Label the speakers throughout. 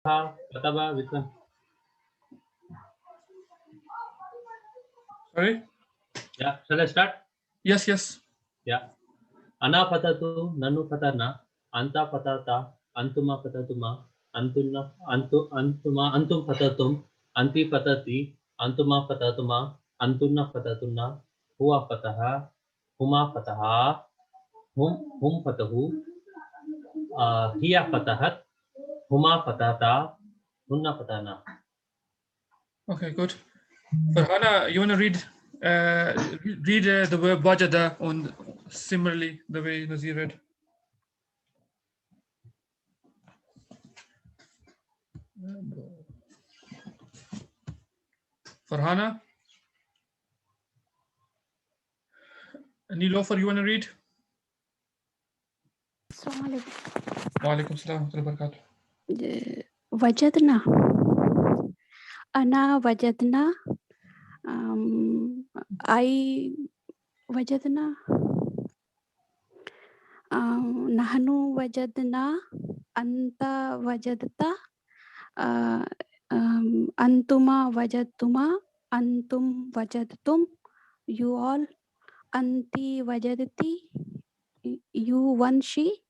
Speaker 1: Kataba, which one?
Speaker 2: Sorry?
Speaker 1: Yeah, shall I start?
Speaker 2: Yes, yes.
Speaker 1: Yeah. Ana patatu, nanu patana, anta patata, antuma patatuma, antum patatum, anti patati, antuma patatuma, antunna patatuna, huwa pataha, huma pataha, hum patahu, hiya patahat, huma patata, hunna patana.
Speaker 2: Okay, good. Farhana, you want to read the verb wajada on similarly the way Nazir read? Farhana? Nilofer, you want to read?
Speaker 3: Assalamualaikum.
Speaker 2: Wa alaikum salam wa barakatuh.
Speaker 3: Wajadna. Ana wajadna. I wajadna. Nahnu wajadna. Anta wajadta. Antuma wajadtuma. Antum wajadtum. You all. Anti wajadti. You one she.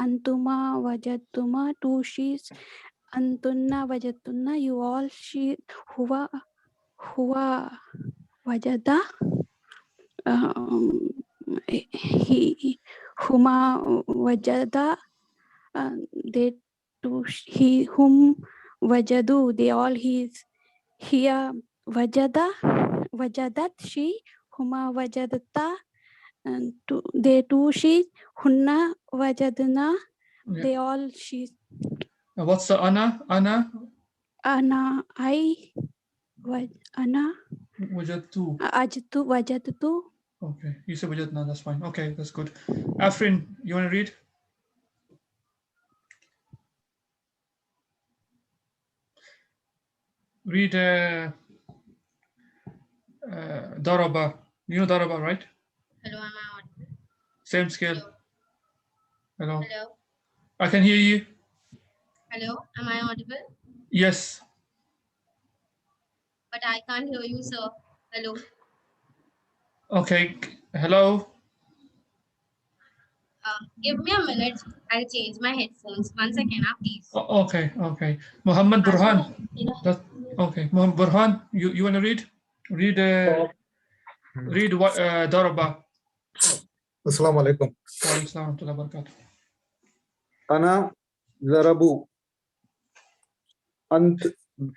Speaker 3: Antuma wajadtuma. Two she's. Antunna wajadtunna. You all she. Huwa wajada. He huma wajada. They two he whom wajadu. They all he's here wajada. Wajadat she. Huma wajadata. And they two she. Hunna wajadna.
Speaker 2: Yeah.
Speaker 3: They all she.
Speaker 2: What's the ana? Ana?
Speaker 3: Ana I. Ana.
Speaker 2: Wajadtu.
Speaker 3: Ajtu wajadtu.
Speaker 2: Okay, you said wajadna, that's fine. Okay, that's good. Afrin, you want to read? Read Daraba. You know Daraba, right?
Speaker 4: Hello, am I audible?
Speaker 2: Same scale. Hello.
Speaker 4: Hello?
Speaker 2: I can hear you.
Speaker 4: Hello, am I audible?
Speaker 2: Yes.
Speaker 4: But I can't hear you, sir. Hello?
Speaker 2: Okay. Hello.
Speaker 4: Give me a minute. I'll change my headphones. 1 second, please.
Speaker 2: Okay. Okay. Muhammad Burhan. Okay. Muhammad Burhan, you want to read? Read what Daraba.
Speaker 5: Assalamu alaikum.
Speaker 2: Wa alaikum salam wa rahmatullahi wa barakatuh.
Speaker 5: Ana zarabu. Ant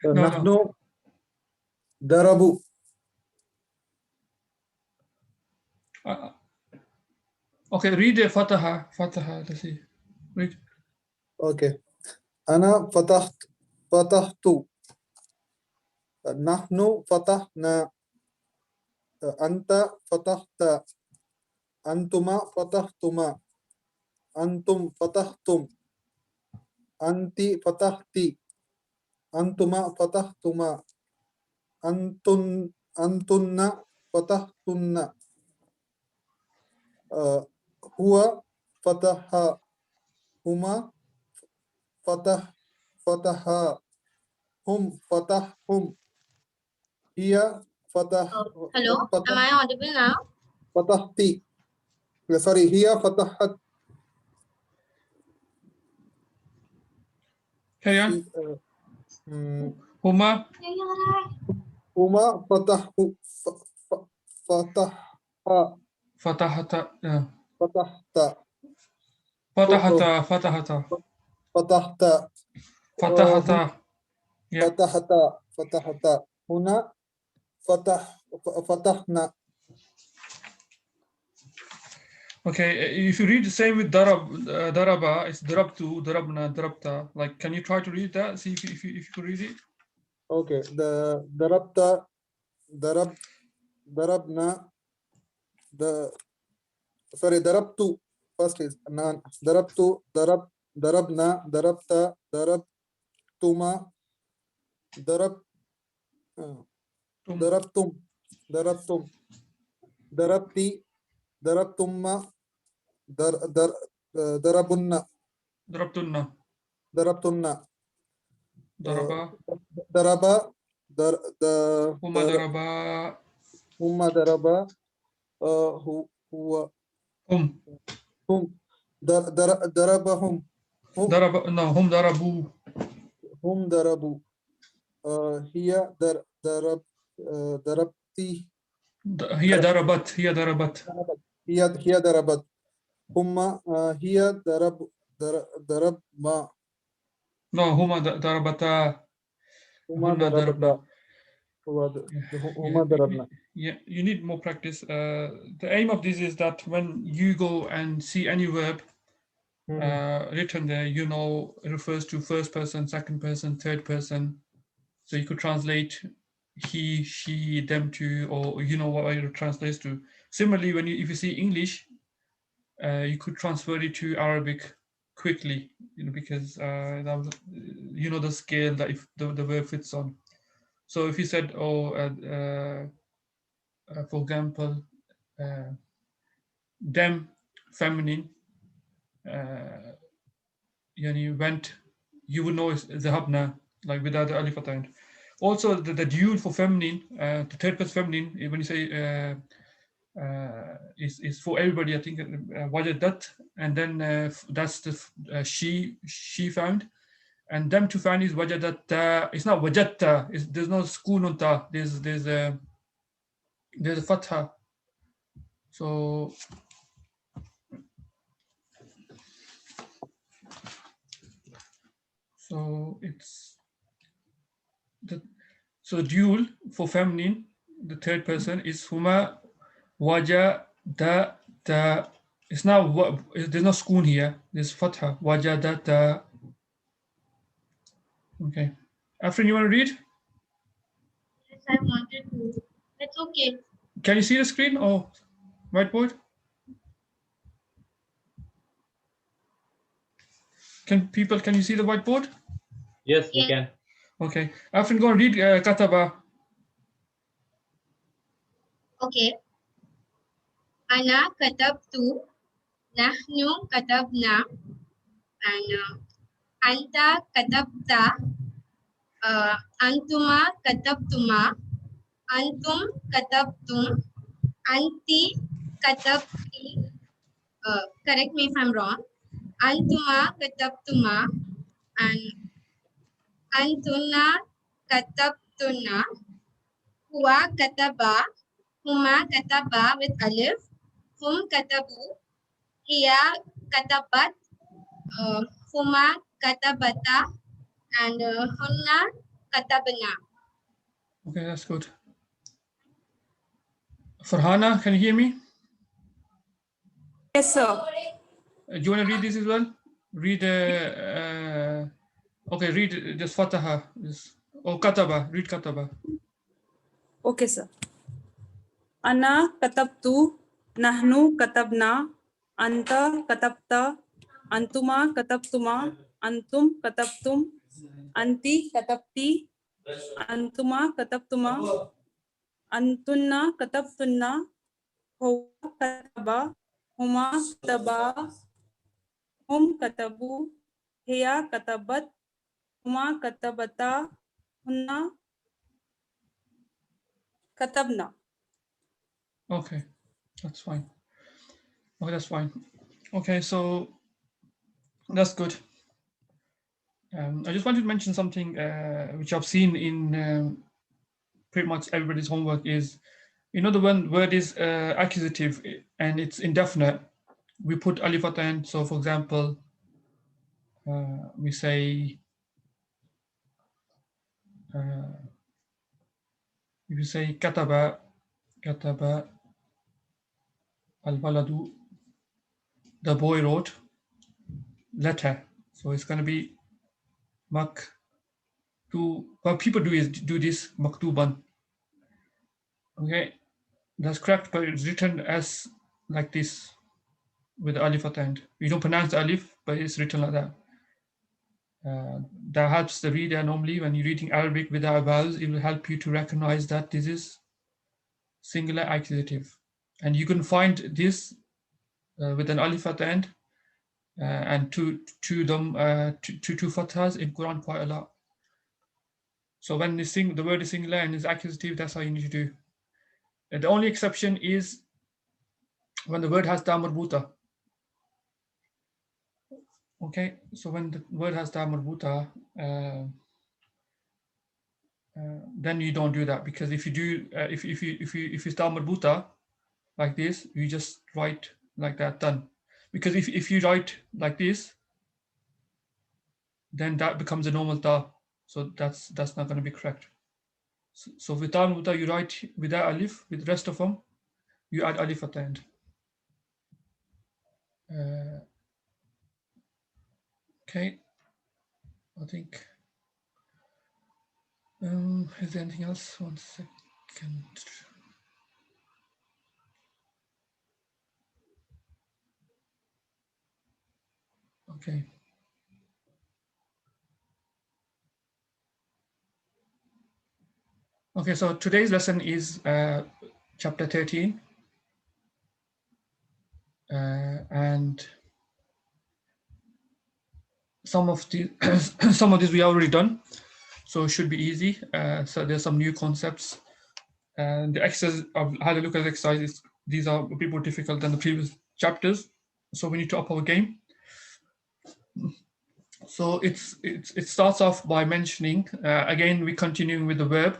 Speaker 5: nahnu darabu.
Speaker 2: Okay, read Fataha. Fataha, let's see. Read.
Speaker 5: Okay. Ana fatahtu. Nahnu fatahna. Anta fatahta. Antuma fatahtuma. Antum fatahtum. Anti fatahti. Antuma fatahtuma. Antunna fatahtunna. Huwa fataha. Huma fataha. Hum fatahhum. Hiya
Speaker 4: Hello, am I audible now?
Speaker 5: fatahti. Sorry, hiya fatahat.
Speaker 2: Carry on. Huma.
Speaker 5: Huma fatahu. Fataha.
Speaker 2: Fatahata. Yeah.
Speaker 5: Fatahta.
Speaker 2: Fatahata. Fatahata.
Speaker 5: Fatahta.
Speaker 2: Fatahata. Yeah.
Speaker 5: Fatahta. Huna fatahna.
Speaker 2: Okay, if you read the same with Daraba, it's Darabtu, Darabna, Darabta. Like, can you try to read that? See if you could read it.
Speaker 5: Okay, the darabna, darabtu. First is nan. Darabtu, darabna, darabta, darabtuma, darabtum, darabti, darabtumma, darabunna,
Speaker 2: Darabtunna.
Speaker 5: darabtunna.
Speaker 2: Daraba.
Speaker 5: Daraba,
Speaker 2: Huma daraba.
Speaker 5: Huma daraba, huwa,
Speaker 2: Hum.
Speaker 5: darabahum,
Speaker 2: Daraba. No, hum darabu.
Speaker 5: hum darabu, hiya darabti,
Speaker 2: Hiya darabat. Hiya darabat.
Speaker 5: hiya darabat, huma, hiya darabma,
Speaker 2: No, huma darabata.
Speaker 5: huma
Speaker 2: Hunna darabna.
Speaker 5: darabna,
Speaker 2: Yeah,
Speaker 5: huma darabna.
Speaker 2: yeah, you need more practice. The aim of this is that when you go and see any verb written there, you know, it refers to first person, second person, third person. So you could translate he, she, them to, or you know what it translates to. Similarly, when if you see English, you could transfer it to Arabic quickly, you know, because that was, you know, the scale that if the verb fits on. So if you said, for example, them, feminine, yani went, you would know it's zahabna, like without the alif at the end. Also, the dual for feminine, the third person feminine, when you say is for everybody, I think wajadat, and then that's the she found, and them to find is wajadat. It's not wajatta. There's no schoon on ta. There's a fatha. So it's so dual for feminine, the third person is huma waja da. It's not there's no schoon here. There's fatha waja da. Okay, Afrin, you want to read?
Speaker 4: Yes, I wanted to. It's okay.
Speaker 2: Can you see the screen or whiteboard? Can you see the whiteboard?
Speaker 1: Yes, we
Speaker 4: Yes.
Speaker 1: can.
Speaker 2: Okay, Afrin, go and read kataba.
Speaker 4: Okay. Ana katabtu, nahnu katabna, and anta katabta, antuma katabtuma, antum katabtum, anti katabti. Correct me if I'm wrong. Antuma katabtuma, and antuna katabtuna, huwa kataba, huma kataba with alif, hum katabu, hiya katabat, huma katabata, and hunna katabna.
Speaker 2: Okay, that's good. Farhana, can you hear me?
Speaker 6: Yes, sir.
Speaker 2: Do you want to read this as well? Read, okay, read just Fataha. Oh, Kataba, read Kataba.
Speaker 6: Okay, sir. Ana katabtu, nahnu katabna, anta katabta, antuma katabtuma, antum katabtum, anti katabti, antuma katabtuma, antunna katabtunna, huwa kataba, huma kataba, hum katabu, hiya katabat, huma katabata, hunna katabna.
Speaker 2: Okay, that's fine. Okay, that's fine. Okay, so that's good. I just wanted to mention something which I've seen in pretty much everybody's homework is, you know, the one word is accusative and it's indefinite. We put alif at the end. So, for example, we say, if you say kataba al-baladu, the boy wrote letter. So it's going to be maktu. What people do this maktuban. Okay, that's correct, but it's written as like this with the alif at the end. We don't pronounce the alif, but it's written like that. That helps the reader normally when you're reading Arabic without vowels. It will help you to recognize that this is singular accusative, and you can find this with an alif at the end and two fathahs in Quran quite a lot. So when the word is singular and is accusative, that's how you need to do. And the only exception is when the word has ta marbuta. Okay, so when the word has ta marbuta, then you don't do that, because if you do, if you start marbuta like this, you just write like that, done. Because if you write like this, then that becomes a normal ta. So that's not going to be correct. So with ta marbuta, you write without alif. With the rest of them, you add alif at the end. Okay, I think. Is there anything else? 1 second. Okay. Okay, so today's lesson is chapter 13. And some of these we already done, so it should be easy. So there's some new concepts. And the exercise, I've had a look at the exercises. These are a bit more difficult than the previous chapters, so we need to up our game. So it starts off by mentioning, again, we're continuing with the verb.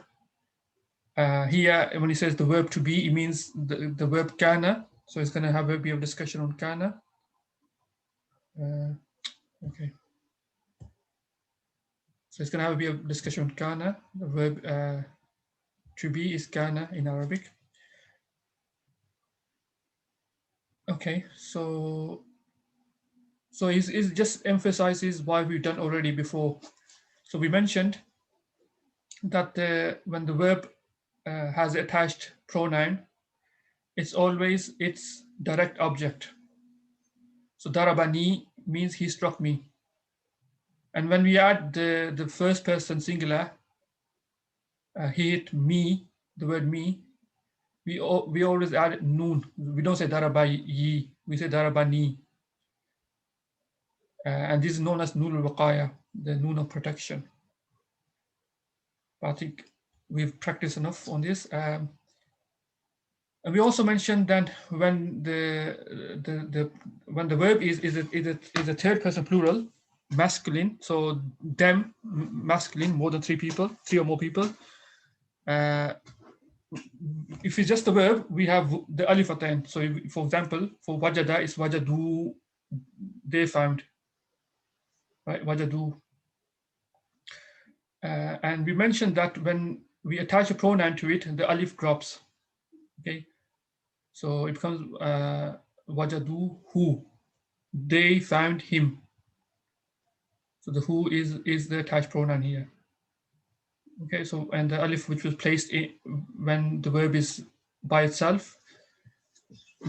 Speaker 2: Here, when he says the verb to be, it means the verb kana. So it's going to have a bit of discussion on kana. Okay. So it's going to have a bit of discussion on kana. The verb to be is kana in Arabic. Okay, so it just emphasizes what we've done already before. So we mentioned that when the verb has attached pronoun, it's always its direct object. So darabani means he struck me. And when we add the first person singular, he hit me, the word me, we always add noon. We don't say darabayi, we say darabani. And this is known as noon al-waqaya, the noon of protection. I think we've practiced enough on this. And we also mentioned that when the verb is a third person plural, masculine, so them, masculine, more than 3 people, 3 or more people. If it's just a verb, we have the alif at the end. So for example, for wajada is wajadu, they found, right? Wajadu. And we mentioned that when we attach a pronoun to it, the alif drops. Okay, so it becomes wajadu who, they found him. So the who is the attached pronoun here. Okay, so and the alif which was placed in when the verb is by itself,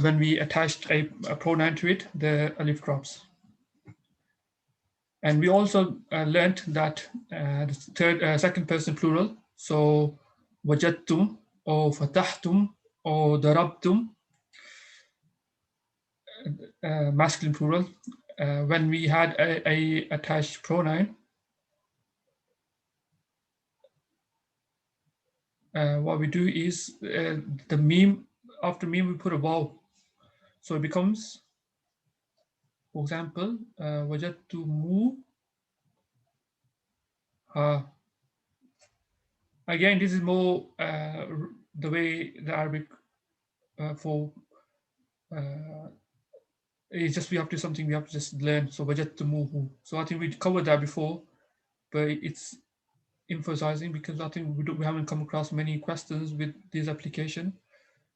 Speaker 2: when we attached a pronoun to it, the alif drops. And we also learned that the second person plural, so wajadtum or fatahtum or darabtum, masculine plural, when we had a attached pronoun, what we do is the meme, after meme we put a vowel. So it becomes, for example, wajadtumu ha. Again, this is more the way the Arabic for it's just we have to just learn. So wajadtumuhu. So I think we covered that before, but it's emphasizing because I think we haven't come across many questions with this application.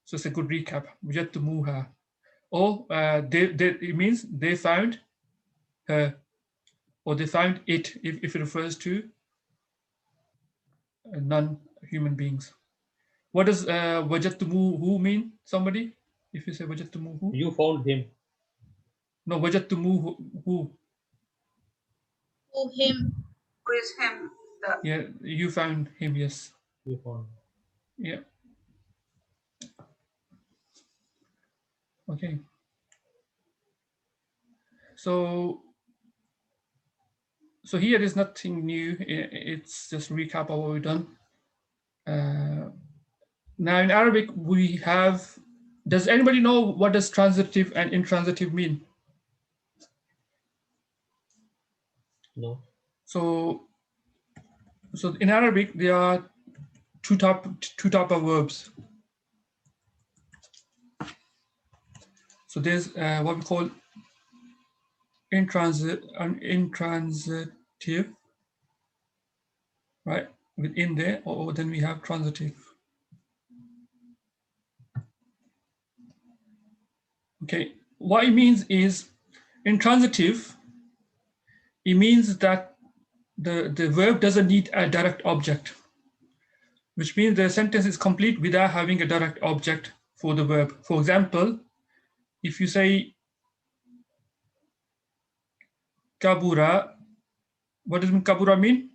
Speaker 2: So it's a good recap. Wajadtumuha. Or it means they found her, or they found it if it refers to non-human beings. What does wajadtumuhu mean? Somebody, if you say wajadtumuhu.
Speaker 1: You found him.
Speaker 2: No, wajadtumuhu. Who?
Speaker 4: Oh, him.
Speaker 6: Who is him?
Speaker 2: Yeah, you found him. Yes.
Speaker 1: You found.
Speaker 2: Yeah. Okay. So so here is nothing new. It's just recap of what we've done. Now in Arabic we have. Does anybody know what does transitive and intransitive mean?
Speaker 1: No.
Speaker 2: So in Arabic there are two type of verbs. So there's what we call intransitive, right? Within there, or then we have transitive. Okay, what it means is intransitive, it means that the verb doesn't need a direct object, which means the sentence is complete without having a direct object for the verb. For example, if you say kabura, what does kabura mean?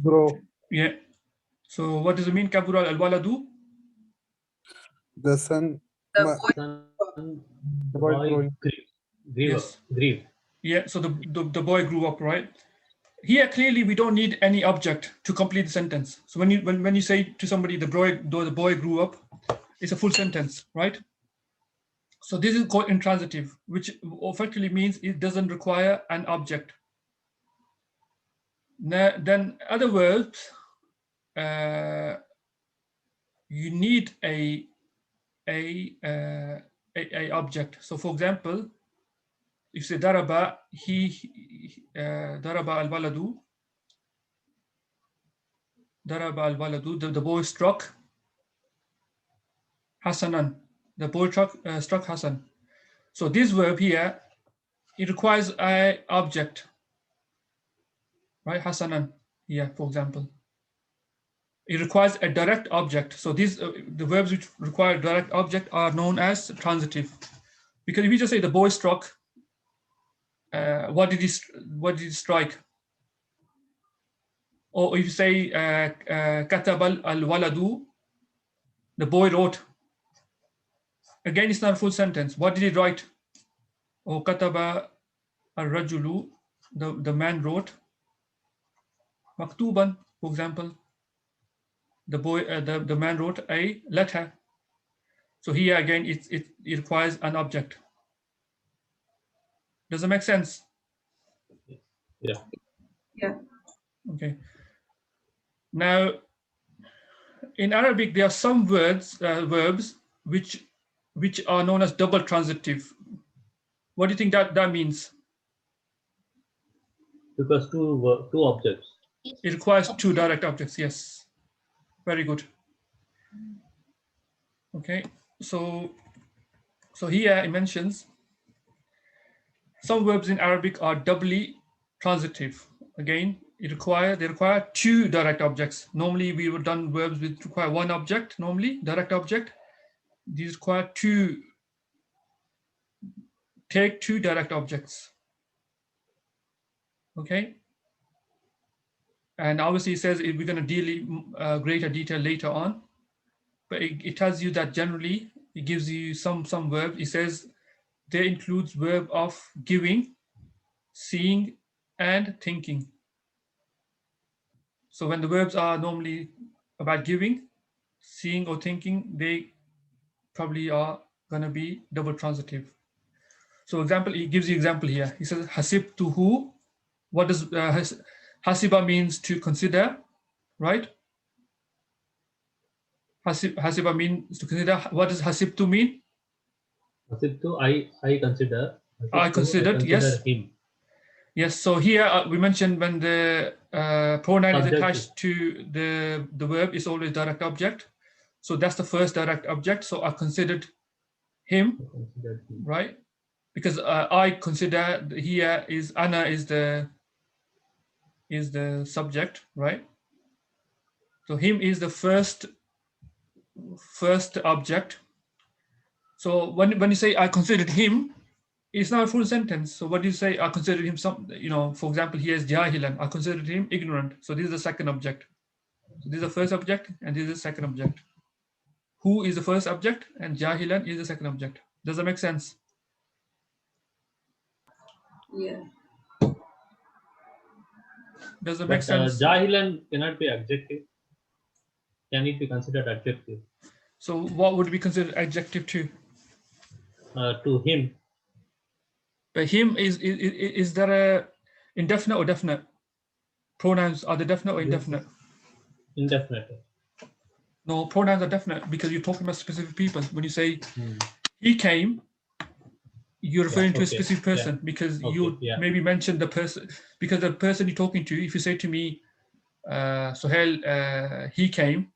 Speaker 5: Grow.
Speaker 2: Yeah. So what does it mean? Kabura al-waladu?
Speaker 5: The son.
Speaker 6: The
Speaker 1: Son,
Speaker 5: The boy
Speaker 1: boy,
Speaker 5: growing.
Speaker 2: Yes.
Speaker 1: grieve.
Speaker 2: Yeah. So the boy grew up, right? Here clearly we don't need any object to complete the sentence. So when you say to somebody the boy grew up, it's a full sentence, right? So this is called intransitive, which effectively means it doesn't require an object. Now, then other verbs, you need a object. So for example, if you say daraba, daraba al-waladu, the boy struck Hasanan, the boy struck Hasan. So this verb here, it requires an object, right? Hasanan here, for example. It requires a direct object. So these the verbs which require direct object are known as transitive. Because if you just say the boy struck, what did he strike? Or if you say katabal al-waladu, the boy wrote. Again, it's not a full sentence. What did he write? Or kataba al-rajulu, the man wrote. Maktuban, for example, the man wrote a letter. So here again, it requires an object. Does it make sense?
Speaker 1: Yeah.
Speaker 6: Yeah.
Speaker 2: Okay. Now, in Arabic, there are some verbs which are known as double transitive. What do you think that means?
Speaker 1: Because two objects.
Speaker 2: It requires two direct objects. Yes. Very good. Okay. So here it mentions some verbs in Arabic are doubly transitive. Again, they require two direct objects. Normally, we would done verbs which require one object. Normally, direct object. These require take two direct objects. Okay. And obviously, it says we're going to deal in greater detail later on. But it tells you that generally, it gives you some verbs. It says they includes verb of giving, seeing, and thinking. So when the verbs are normally about giving, seeing, or thinking, they probably are going to be double transitive. So example, he gives you example here. He says hasibtuhu. What does hasiba means to consider, right? Hasiba means to consider. What does hasibtu mean?
Speaker 1: Hasibtu, I consider. Hasibtu,
Speaker 2: I considered, yes.
Speaker 1: him.
Speaker 2: Yes, so here we mentioned when the pronoun is
Speaker 1: Subject.
Speaker 2: attached to the verb, is always direct object. So that's the first direct object. So I considered him, right? Because I consider here is Anna is the subject, right? So him is the first object. So when you say I considered him, it's not a full sentence. So what do you say? I considered him for example, he is jahilan. I considered him ignorant. So this is the second object. So this is the first object and this is the second object. Who is the first object and jahilan is the second object. Does that make sense?
Speaker 6: Yeah.
Speaker 2: Does it make
Speaker 1: But
Speaker 2: sense?
Speaker 1: jahilan cannot be adjective. Can it be considered adjective?
Speaker 2: So what would be considered adjective to?
Speaker 1: To him,
Speaker 2: But him is there a indefinite or definite? Pronouns, are they definite or indefinite?
Speaker 1: indefinite.
Speaker 2: No, pronouns are definite because you're talking about specific people. When you say
Speaker 1: Hmm.
Speaker 2: he came, you're referring to a
Speaker 1: okay,
Speaker 2: specific
Speaker 1: yeah,
Speaker 2: person because
Speaker 1: okay,
Speaker 2: you
Speaker 1: yeah.
Speaker 2: maybe mentioned the person, because the person you're talking to, if you say to me, Sohail, he came,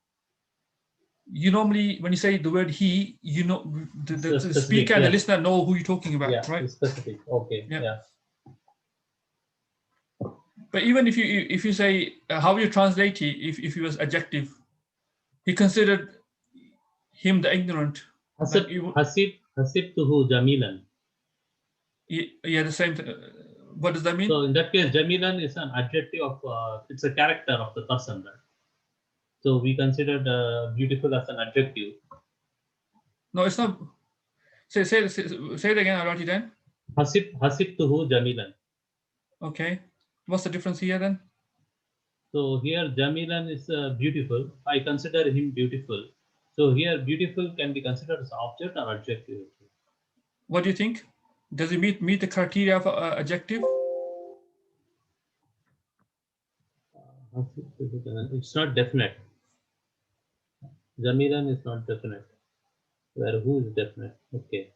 Speaker 2: you normally, when you say the word he, you know, the
Speaker 1: Specific,
Speaker 2: speaker and the
Speaker 1: yes.
Speaker 2: listener know who you're talking about,
Speaker 1: Yeah,
Speaker 2: right?
Speaker 1: it's specific. Okay,
Speaker 2: Yeah.
Speaker 1: yeah.
Speaker 2: But even if you say how you translate he, if he was adjective, he considered him the ignorant. Like
Speaker 1: Hasibtuhu Jamilan.
Speaker 2: Yeah, the same. What does that mean?
Speaker 1: So in that case, Jamilan is an adjective of it's a character of the person, right? So we considered beautiful as an adjective.
Speaker 2: No, it's not. Say it again. I'll write it down.
Speaker 1: Hasibtuhu Jamilan.
Speaker 2: Okay. What's the difference here then?
Speaker 1: So here Jamilan is beautiful. I consider him beautiful. So here beautiful can be considered as object or adjective.
Speaker 2: What do you think? Does it meet the criteria of adjective?
Speaker 1: It's not definite. Jamilan is not definite. Where who is definite? Okay.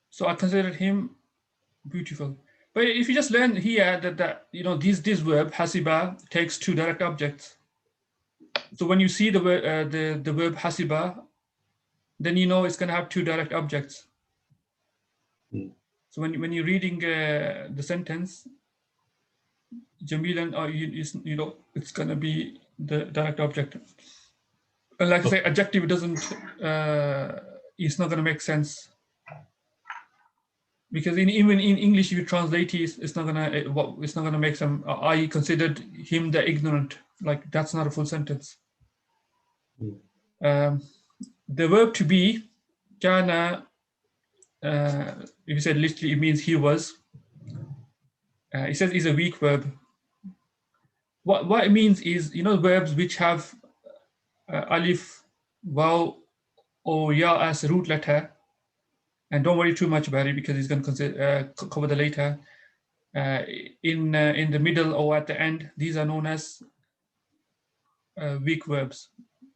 Speaker 2: So I considered him beautiful. But if you just learn here that you know this verb hasiba takes two direct objects. So when you see the verb hasiba, then you know it's going to have two direct objects.
Speaker 1: Hmm.
Speaker 2: So when you're reading the sentence, Jamilan, you know, it's going to be the direct object. And like I say, adjective doesn't, it's not going to make sense. Because even in English, if you translate it, it's not gonna make some. I considered him the ignorant. Like that's not a full sentence.
Speaker 1: Hmm.
Speaker 2: The verb to be, Kana. If you said literally, it means he was. It says is a weak verb. What it means is, you know, verbs which have alif, waw, or ya as root letter, and don't worry too much about it because he's going to cover the later. In the middle or at the end, these are known as weak verbs,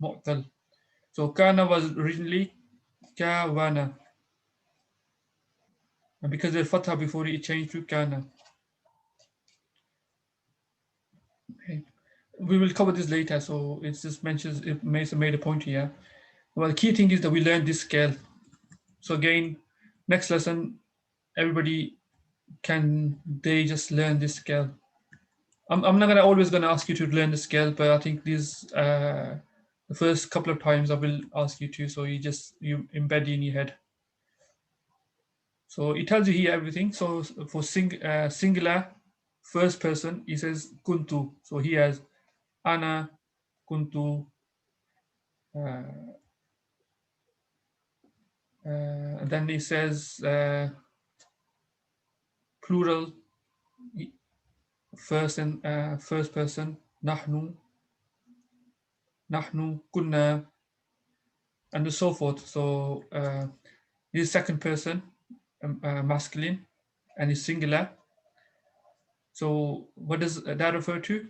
Speaker 2: mu'tal. So kana was originally kawana, and because there's fatha before it changed to kana. Okay. We will cover this later, so it just mentions, it made a point here. Well, the key thing is that we learn this scale. So again, next lesson, everybody they just learn this scale. I'm not always gonna ask you to learn the scale, but I think this the first couple of times I will ask you to, so you embed it in your head. So it tells you here everything. So for singular, first person, he says kuntu. So he has ana, kuntu, then he says plural, first person, nahnu, kunna, and so forth. So this second person, masculine, and is singular. So what does that refer to?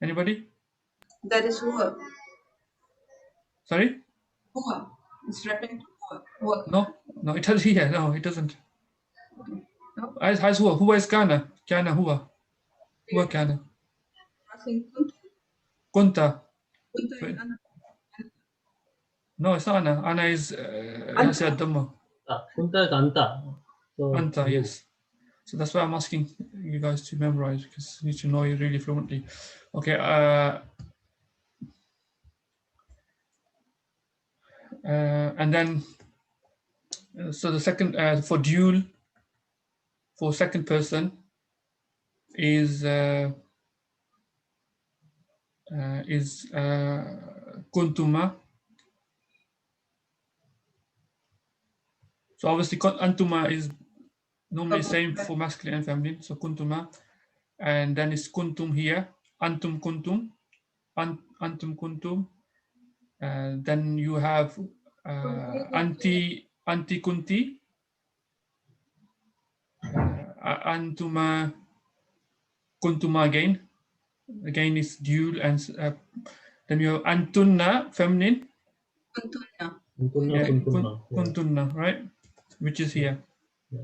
Speaker 2: Anybody?
Speaker 6: That is who.
Speaker 2: Sorry?
Speaker 6: Who? It's referring to who.
Speaker 2: No, it tells here. No, it doesn't.
Speaker 6: No.
Speaker 2: As who is Kana? Kana huwa. Huwa Kana. Kunta. No, it's not Ana. Ana is Yasir Dhamma.
Speaker 1: Kunta is Anta. So
Speaker 2: Anta, yes. So that's why I'm asking you guys to memorize, because you need to know it really fluently. Okay. And then, so the second, for dual, for second person, is kuntuma. So obviously antuma is Normally same for masculine and feminine. So kuntuma, and then it's kuntum here. Antum kuntum, antum kuntum. Then you have anti kunti, antuma kuntuma again. Again is dual, and then you have antunna feminine.
Speaker 6: Kuntunna.
Speaker 1: Kuntunna,
Speaker 2: Yeah,
Speaker 1: kuntunna. Yeah.
Speaker 2: kuntunna, right? Which is here.
Speaker 1: Yeah.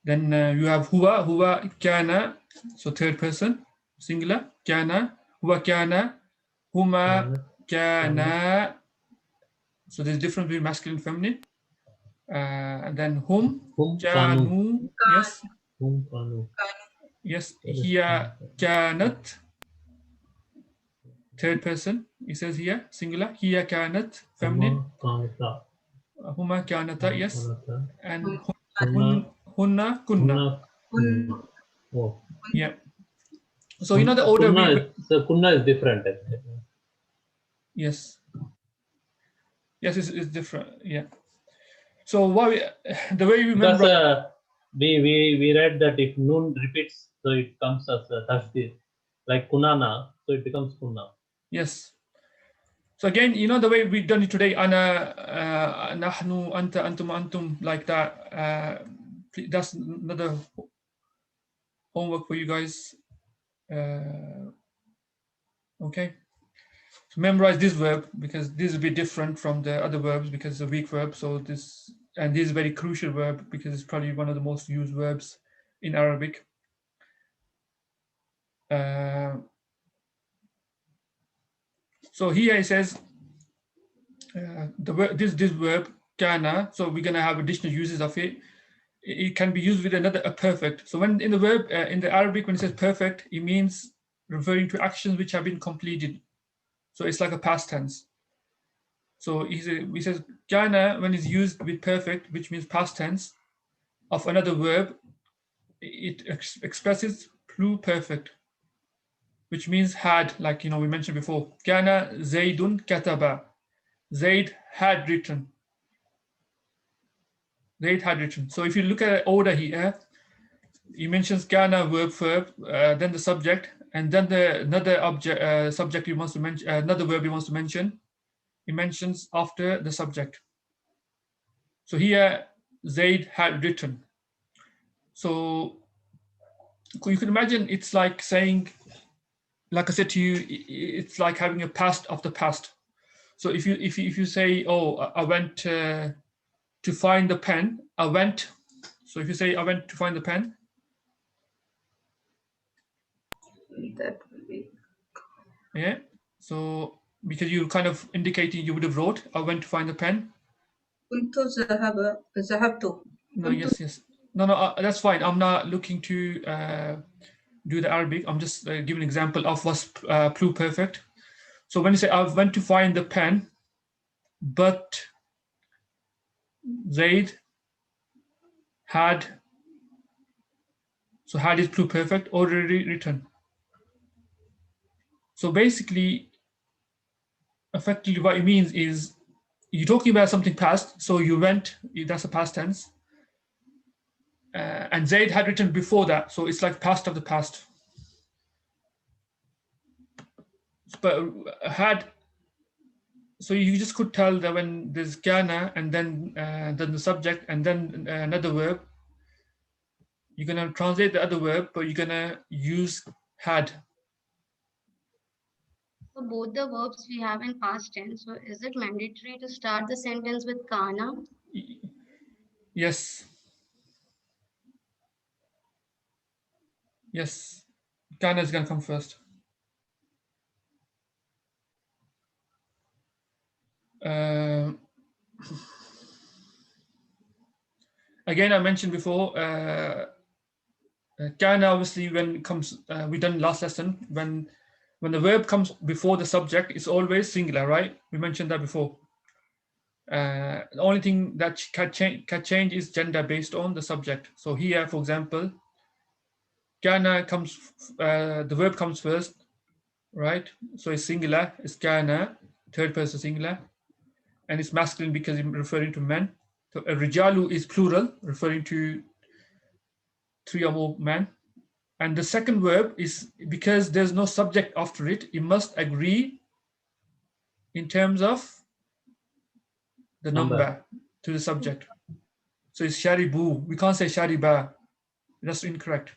Speaker 2: Then you have huwa kana, so third person, singular, kana, huwa kana, huma kana. So there's difference between masculine and feminine. And then hum kanu, yes,
Speaker 1: Hum kanu.
Speaker 2: yes, hiya kanat, third person, it says here, singular, hiya kanat, feminine,
Speaker 1: Kanata.
Speaker 2: huma kanata, yes,
Speaker 1: Kanata.
Speaker 2: and
Speaker 1: Hunna.
Speaker 2: hunna kunna,
Speaker 1: Hunna. Kunna. Oh.
Speaker 2: yeah. So you know the order
Speaker 1: So kunna is different. Actually.
Speaker 2: yes, yes, it's different, yeah. So why the way we
Speaker 1: Because
Speaker 2: remember,
Speaker 1: we read that if noon repeats, so it comes as tasdid, like kunana, so it becomes kunna.
Speaker 2: yes. So again, you know the way we've done it today, ana, nahnu, anta, antum, antum, like that. That's another homework for you guys. Okay, so memorize this verb because this will be different from the other verbs because it's a weak verb. So this is a very crucial verb because it's probably one of the most used verbs in Arabic. So here it says this verb kana. So we're gonna have additional uses of it. It can be used with a perfect. So when in the verb in the Arabic, when it says perfect, it means referring to actions which have been completed. So it's like a past tense. So he says kana when it's used with perfect, which means past tense of another verb, it expresses pluperfect, which means had, like we mentioned before. Kana Zaidun kataba. Zaid had written. Zaid had written. So if you look at order here, he mentions kana verb, then the subject, and then another object subject he wants to mention, another verb he wants to mention. He mentions after the subject. So here Zaid had written. So you can imagine it's like saying, like I said to you, it's like having a past of the past. So if you say, oh, I went to find the pen, I went. So if you say I went to find the pen,
Speaker 6: That will be.
Speaker 2: yeah. So because you're kind of indicating you would have wrote, I went to find the pen.
Speaker 6: Kuntu zahabtu.
Speaker 2: No, yes. No, that's fine. I'm not looking to do the Arabic. I'm just giving an example of what's pluperfect. So when you say I went to find the pen, but Zaid had, so had is pluperfect already written. So basically, effectively what it means is you're talking about something past, so you went, that's a past tense. And Zaid had written before that, so it's like past of the past. But had, so you just could tell that when there's kana and then the subject and then another verb, you're gonna translate the other verb, but you're gonna use had.
Speaker 4: For both the verbs we have in past tense, so is it mandatory to start the sentence with kana?
Speaker 2: Yes. Yes. Kana is gonna come first. Again, I mentioned before, kana obviously when it comes, we done last lesson, when the verb comes before the subject, it's always singular, right? We mentioned that before. The only thing that can change is gender based on the subject. So here, for example, kana comes, the verb comes first, right? So it's singular, it's kana, third person singular, and it's masculine because it's referring to men. So a rijalu is plural, referring to 3 or more men. And the second verb is because there's no subject after it, it must agree in terms of the number to the subject. So it's sharibu. We can't say shariba. That's incorrect.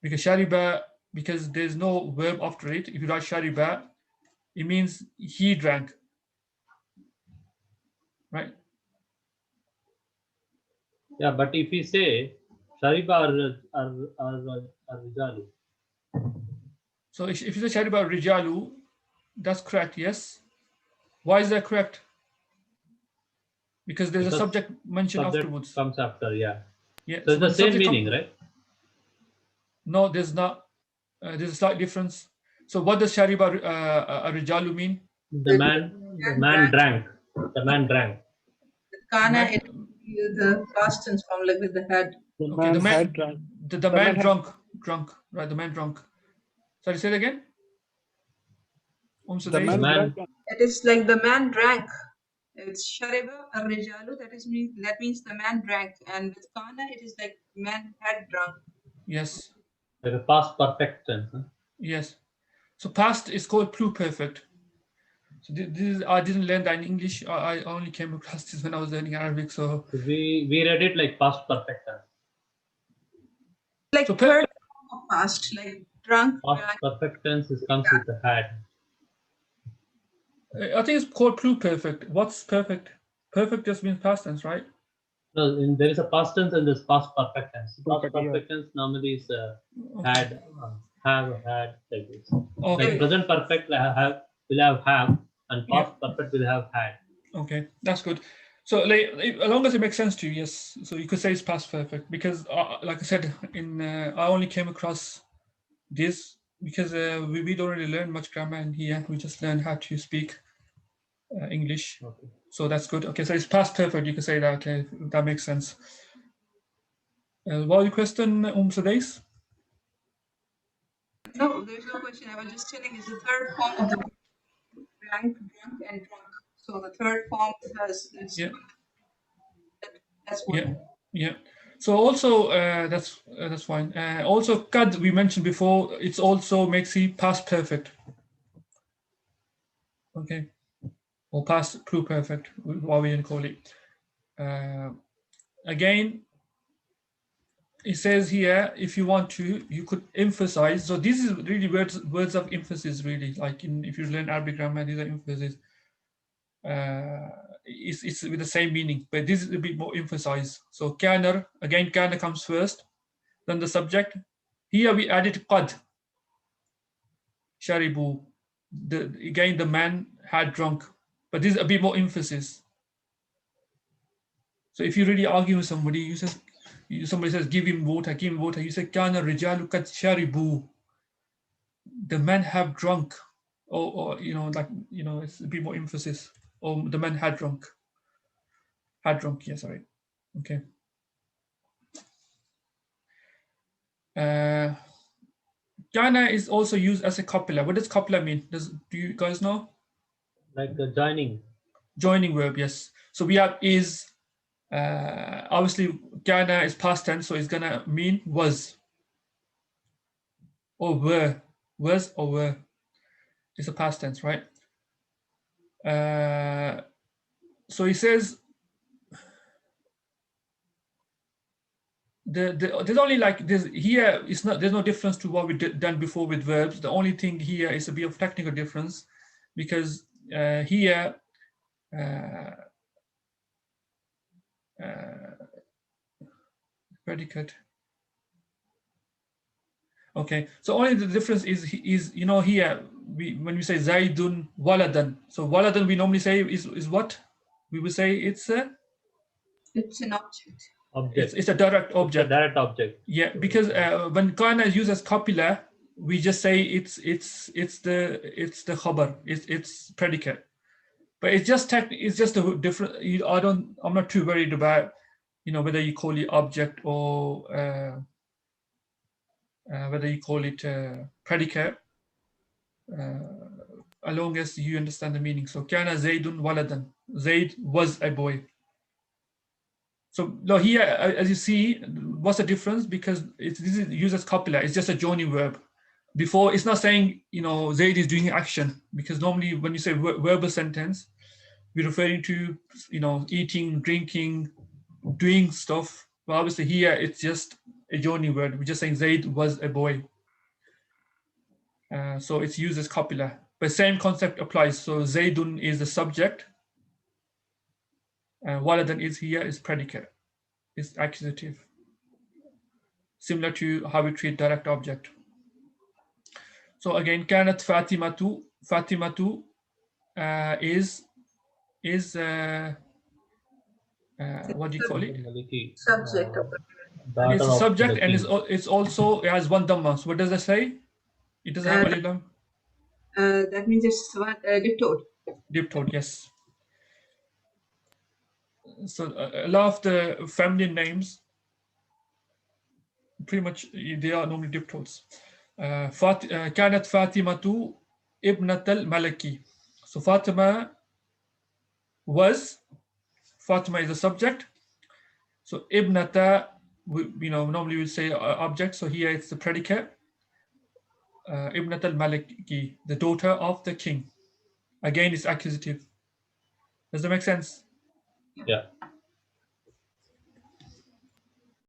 Speaker 2: Because shariba, because there's no verb after it, if you write shariba, it means he drank. Right?
Speaker 1: Yeah, but if we say Shariba or Rijalu,
Speaker 2: So if you say shariba rijalu, that's correct, yes. Why is that correct? Because there's a
Speaker 1: because
Speaker 2: subject mentioned
Speaker 1: subject
Speaker 2: afterwards.
Speaker 1: comes after, yeah.
Speaker 2: Yeah.
Speaker 1: So it's
Speaker 2: when
Speaker 1: the same
Speaker 2: subject
Speaker 1: meaning, right?
Speaker 2: No, there's not. There's a slight difference. So what does shariba rijalu mean?
Speaker 1: The man drank. The man drank.
Speaker 6: Kana,
Speaker 2: Man-
Speaker 6: it the past tense form like with the head.
Speaker 5: The
Speaker 2: Okay,
Speaker 5: man had drunk.
Speaker 2: the man
Speaker 5: man had-
Speaker 2: drunk, right? The man drunk. Sorry, say it again.
Speaker 5: The man
Speaker 1: man-
Speaker 5: drank.
Speaker 6: It is like the man drank. It's shariba ar-rijalu. That means the man drank. And with kana, it is like man had drunk.
Speaker 2: Yes,
Speaker 1: Like a past perfect tense. Huh?
Speaker 2: yes. So past is called pluperfect. So this is, I didn't learn that in English. I only came across this when I was learning Arabic. So
Speaker 1: So we read it like past perfect tense.
Speaker 6: Like
Speaker 2: So
Speaker 6: third form of past, like drunk.
Speaker 1: Past perfect tense comes with the had.
Speaker 2: I think it's called pluperfect. What's perfect? Perfect just means past tense, right?
Speaker 1: No, there is a past tense and there's past perfect tense. Past
Speaker 5: Perfect, yeah.
Speaker 1: perfect tense normally is had, have, had, like this.
Speaker 2: Okay.
Speaker 1: Like present perfect will have, and past perfect will have had.
Speaker 2: Okay, that's good. So, like, as long as it makes sense to you, yes. So you could say it's past perfect because, like I said, I only came across this because we don't really learn much grammar in here. We just learn how to speak English.
Speaker 1: Okay.
Speaker 2: So that's good. Okay, so it's past perfect. You can say that. Okay, that makes sense. What was your question, Sadais?
Speaker 6: No, there's no question. I was just telling it's the third form of the drank, drunk, and drunk. So the third form has is
Speaker 2: Yeah.
Speaker 6: That's what.
Speaker 2: Yeah. So also that's fine. Also, kad we mentioned before. It's also makes it past perfect. Okay, or past pluperfect, what we call it. Again, it says here if you want to, you could emphasize. So this is really words of emphasis. Really, like if you learn Arabic grammar, these are emphasis. It's with the same meaning, but this is a bit more emphasized. So kana, again, kana comes first, then the subject. Here we added qad, sharibu. Again, the man had drunk, but this is a bit more emphasis. So if you really argue with somebody, somebody says, give him water, you say, kana rijalu qad sharibu. The men have drunk, or it's a bit more emphasis. Or the men had drunk. Yeah, sorry. Okay. Kana is also used as a copula. What does copula mean? Do you guys know?
Speaker 1: Like joining.
Speaker 2: Joining verb, yes. So we have is. Obviously, kana is past tense, so it's gonna mean was or were. Was or were. It's a past tense, right? So he says there's only like this here. It's not. There's no difference to what we done before with verbs. The only thing here is a bit of technical difference because here. Predicate. Okay, so only the difference is here when we say Zaidun waladan. So waladan we normally say is what? We would say it's
Speaker 6: an object.
Speaker 2: It's a direct object.
Speaker 1: It's a direct object.
Speaker 2: Yeah, because when kana is used as copula, we just say it's the khabar. It's predicate. But it's just a different. I'm not too worried about whether you call it object or whether you call it predicate, as long as you understand the meaning. So kana Zaidun waladan. Zaid was a boy. So no, here, as you see, what's the difference? Because this is used as copula. It's just a joining verb. Before, it's not saying, Zaid is doing action, because normally when you say verbal sentence, we're referring to, eating, drinking, doing stuff. But obviously here, it's just a joining word. We're just saying Zaid was a boy. So it's used as copula. But same concept applies. So Zaidun is the subject. And Waladan is here is predicate. It's accusative. Similar to how we treat direct object. So again, Kanat Fatimatu. Fatimatu is what do you call it?
Speaker 1: Maliki,
Speaker 6: Subject of
Speaker 1: daughter
Speaker 2: It's a
Speaker 1: of
Speaker 2: subject,
Speaker 1: the
Speaker 2: and
Speaker 1: king.
Speaker 2: it's also, it has one dhamma. So what does that say? It doesn't have alif lam.
Speaker 6: that means it's diptote.
Speaker 2: Diptote, yes. So a lot of the feminine names, pretty much they are normally diptotes. كانت فاطمة ابنة الملكي. So Fatima was, Fatima is the subject. So ibnata, normally we say object. So here it's the predicate. Ibnat al-Maliki, the daughter of the king. Again, it's accusative. Does that make sense?
Speaker 1: Yeah.